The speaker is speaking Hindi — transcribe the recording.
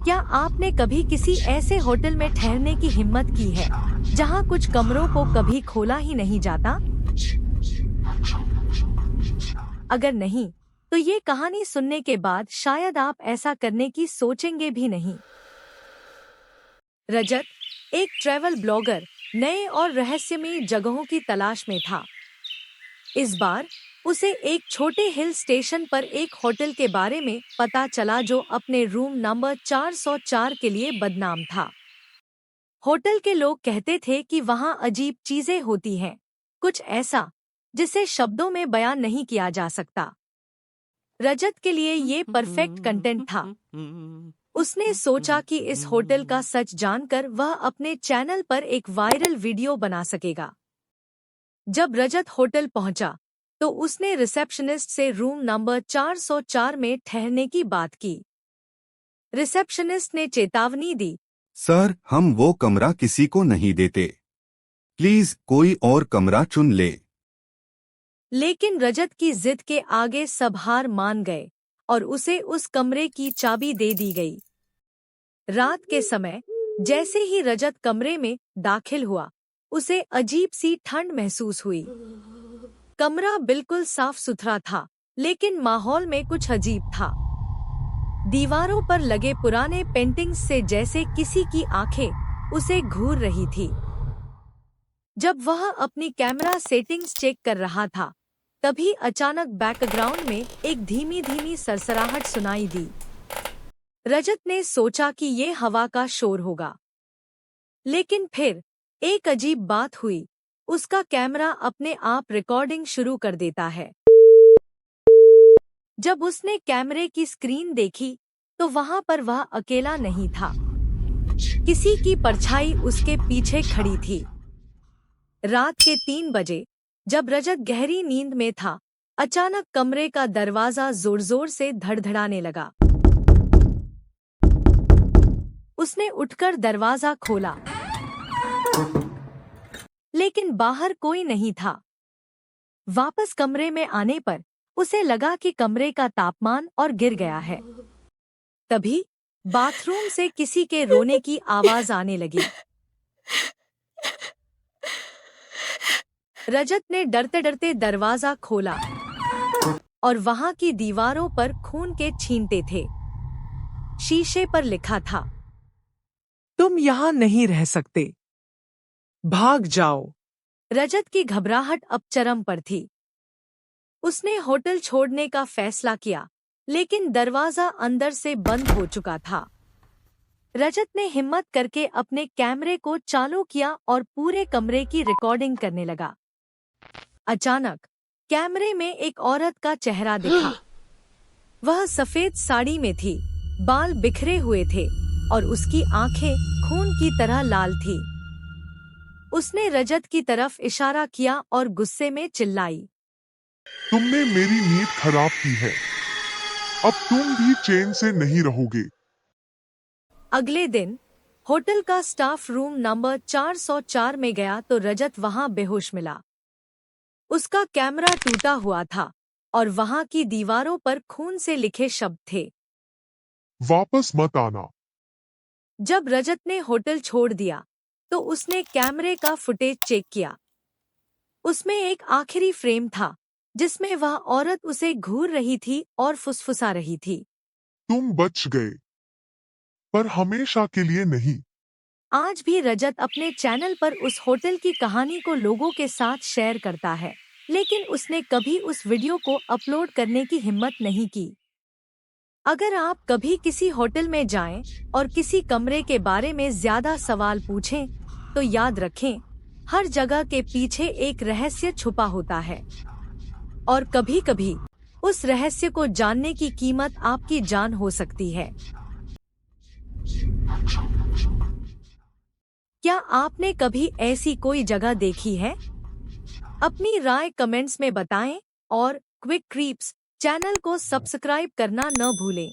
क्या आपने कभी किसी ऐसे होटल में ठहरने की हिम्मत की है जहां कुछ कमरों को कभी खोला ही नहीं जाता? अगर नहीं, तो ये कहानी सुनने के बाद शायद आप ऐसा करने की सोचेंगे भी नहीं। रजत, एक ट्रैवल ब्लॉगर, नए और रहस्यमयी जगहों की तलाश में था। इस बार उसे एक छोटे हिल स्टेशन पर एक होटल के बारे में पता चला जो अपने रूम नंबर 404 के लिए बदनाम था। होटल के लोग कहते थे कि वहां अजीब चीजें होती हैं, कुछ ऐसा जिसे शब्दों में बयान नहीं किया जा सकता। रजत के लिए ये परफेक्ट कंटेंट था। उसने सोचा कि इस होटल का सच जानकर वह अपने चैनल पर एक वायरल वीडियो बना सकेगा। जब रजत होटल पहुंचा, तो उसने रिसेप्शनिस्ट से रूम नंबर 404 में ठहरने की बात की। रिसेप्शनिस्ट ने चेतावनी दी, सर, हम वो कमरा किसी को नहीं देते। प्लीज कोई और कमरा चुन ले। लेकिन रजत की जिद के आगे सब हार मान गए और उसे उस कमरे की चाबी दे दी गई। रात के समय जैसे ही रजत कमरे में दाखिल हुआ, उसे अजीब सी ठंड महसूस हुई। कमरा बिल्कुल साफ सुथरा था, लेकिन माहौल में कुछ अजीब था। दीवारों पर लगे पुराने पेंटिंग्स से जैसे किसी की आंखें उसे घूर रही थी। जब वह अपनी कैमरा सेटिंग्स चेक कर रहा था, तभी अचानक बैकग्राउंड में एक धीमी धीमी सरसराहट सुनाई दी। रजत ने सोचा कि ये हवा का शोर होगा, लेकिन फिर एक अजीब बात हुई। उसका कैमरा अपने आप रिकॉर्डिंग शुरू कर देता है। जब उसने कैमरे की स्क्रीन देखी, तो वहां पर वह अकेला नहीं था। किसी की परछाई उसके पीछे खड़ी थी। रात के 3 बजे, जब रजत गहरी नींद में था, अचानक कमरे का दरवाजा जोर जोर से धड़धड़ाने लगा। उसने उठकर दरवाजा खोला, लेकिन बाहर कोई नहीं था। वापस कमरे में आने पर उसे लगा कि कमरे का तापमान और गिर गया है। तभी बाथरूम से किसी के रोने की आवाज आने लगी। रजत ने डरते डरते दरवाजा खोला और वहां की दीवारों पर खून के छींटे थे। शीशे पर लिखा था, तुम यहाँ नहीं रह सकते, भाग जाओ। रजत की घबराहट अब चरम पर थी। उसने होटल छोड़ने का फैसला किया, लेकिन दरवाजा अंदर से बंद हो चुका था। रजत ने हिम्मत करके अपने कैमरे को चालू किया और पूरे कमरे की रिकॉर्डिंग करने लगा। अचानक कैमरे में एक औरत का चेहरा दिखा। वह सफेद साड़ी में थी, बाल बिखरे हुए थे और उसकी आंखें खून की तरह लाल थी। उसने रजत की तरफ इशारा किया और गुस्से में चिल्लाई, तुमने मेरी नींद खराब की है। अब तुम भी चैन से नहीं रहोगे। अगले दिन होटल का स्टाफ रूम नंबर 404 में गया तो रजत वहां बेहोश मिला। उसका कैमरा टूटा हुआ था और वहां की दीवारों पर खून से लिखे शब्द थे, वापस मत आना। जब रजत ने होटल छोड़ दिया, तो उसने कैमरे का फुटेज चेक किया। उसमें एक आखिरी फ्रेम था, जिसमें वह औरत उसे घूर रही थी और फुसफुसा रही थी। तुम बच गए, पर हमेशा के लिए नहीं। आज भी रजत अपने चैनल पर उस होटल की कहानी को लोगों के साथ शेयर करता है, लेकिन उसने कभी उस वीडियो को अपलोड करने की हिम्मत नहीं की। अगर आप कभी किसी होटल में जाएं और किसी कमरे के बारे में ज्यादा सवाल पूछें, तो याद रखें, हर जगह के पीछे एक रहस्य छुपा होता है, और कभी-कभी उस रहस्य को जानने की कीमत आपकी जान हो सकती है। क्या आपने कभी ऐसी कोई जगह देखी है? अपनी राय कमेंट्स में बताएं और क्विक क्रीप्स चैनल को सब्सक्राइब करना न भूलें।